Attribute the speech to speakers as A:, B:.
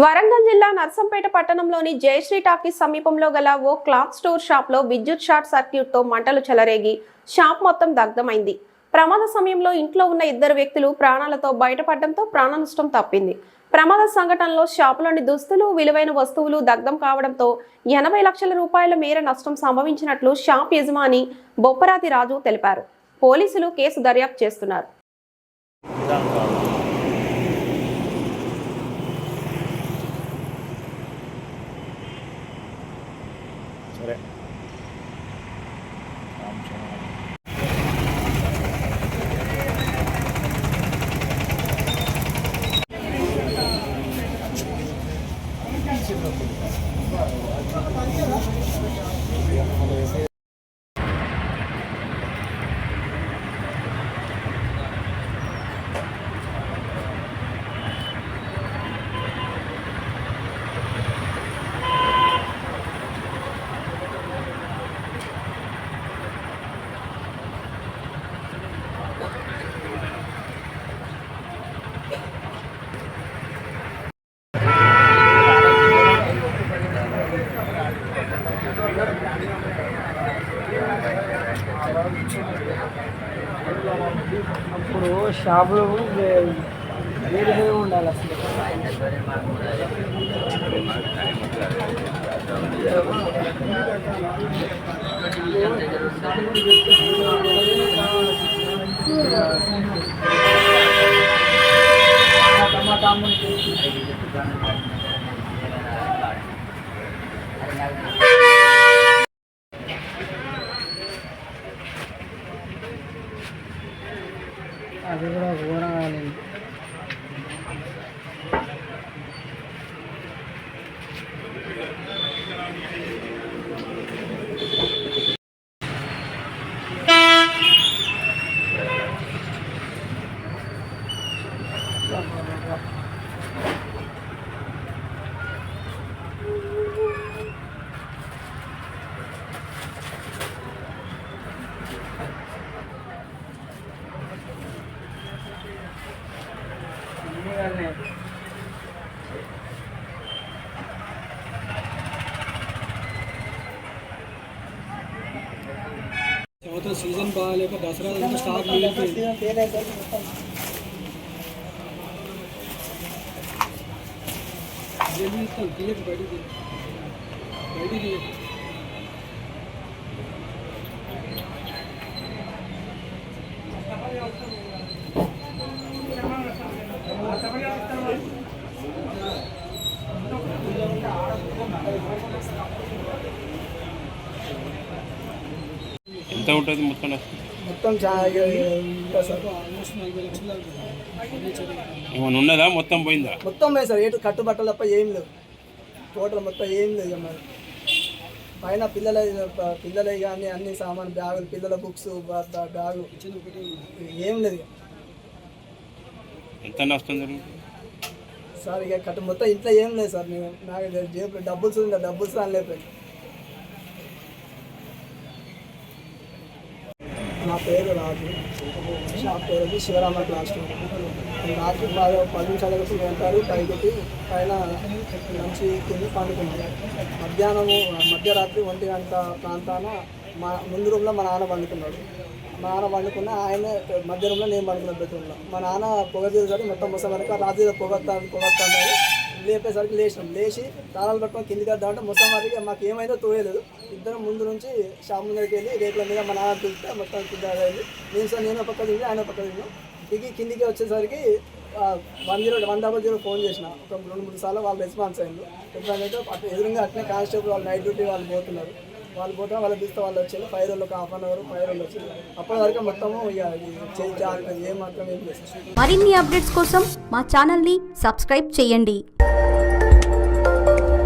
A: వరంగల్ జిల్లా నర్సంపేట పట్టణంలోని జయశ్రీ టాకీస్ సమీపంలో గల ఓ క్లాత్ స్టోర్ షాప్లో విద్యుత్ షార్ట్ సర్క్యూట్తో మంటలు చెలరేగి షాప్ మొత్తం దగ్ధమైంది. ప్రమాద సమయంలో ఇంట్లో ఉన్న ఇద్దరు వ్యక్తులు ప్రాణాలతో బయటపడడంతో ప్రాణ నష్టం తప్పింది. ప్రమాద సంఘటనలో షాపులోని దుస్తులు, విలువైన వస్తువులు దగ్ధం కావడంతో 80 లక్షల రూపాయల మేర నష్టం సంభవించినట్లు షాప్ యజమాని బొప్పరాతి రాజు తెలిపారు. పోలీసులు కేసు దర్యాప్తు చేస్తున్నారు.
B: సరే
C: అప్పుడు షాపులో వేరే ఉండాలి అసలు. అది కూడా ఘోరంగా సంవత్సరం సీజన్ బాగాలేక దసరా స్టాక్ బయటికి
B: ఎంత ఉంటుంది మొత్తం? ఏమైనా ఉన్నదా? మొత్తం పోయిందా?
C: మొత్తం పోయింది సార్. ఏటు కట్టుబట్టలు తప్ప ఏం లేవు. టోటల్ మొత్తం ఏం లేదు. మరి పైన పిల్లలే కానీ అన్ని సామాన్, బ్యాగులు, పిల్లల బుక్స్, బ్యాగు ఏం లేదు.
B: ఎంత నష్టం
C: సార్? ఇక కట్టు మొత్తం ఇంట్లో ఏం లేదు సార్. నాకు జేబులో డబ్బులు రాలేకపోయింది. నా పేరు రాజు, షాప్ పేరు శివరామ క్లాస్. రాత్రి 10 నిమిషాలకు వెళ్తారు. పైకి పైన మంచి తిని పండుకున్నాను. మధ్యరాత్రి 1 గంట ప్రాంతాన ముందు రూమ్లో మా నాన్న పండుకున్నాడు. మా నాన్న పండుకున్న ఆయన మధ్య రూమ్లో నేను పండుకున్న బెడ్రూమ్లో. మా నాన్న పొగ తీసేసరికి మొత్తం మొత్తం వరకు రాత్రి పొగొత్తాను. లేపేసరికి లేచి తాళాలు పట్టుకొని కిందికి వద్దామంటే మొత్తం వారికి మాకు ఏమైందో తోయలేదు. ఇద్దరు ముందు నుంచి షాప్ ముందరికి వెళ్ళి రేట్ల మీద మా నాన్న తింటే మొత్తం కింద అయింది. నేను పక్క తింటే ఆయన పక్క తిన్నాం. కిందికి వచ్చేసరికి 100 ఫోన్ చేసిన. ఒక 2-3 సార్లు వాళ్ళు రెస్పాన్స్ అయింది. ఎప్పుడైతే అటు ఎదురుగా అట్నే కానిస్టేబుల్ వాళ్ళు నైట్ డ్యూటీ వాళ్ళు పోతున్నారు. వాళ్ళు పోతే వాళ్ళ తీస్తే వాళ్ళు వచ్చారు. 5 రోజులు, ఒక ½ అవర్ 5 రోజులు వచ్చారు. అప్పటి వరకు మొత్తము ఇక ఏం మాత్రం ఏం చేస్తారు.
D: మరిన్ని అప్డేట్స్ కోసం మా ఛానల్ని సబ్స్క్రైబ్ చేయండి.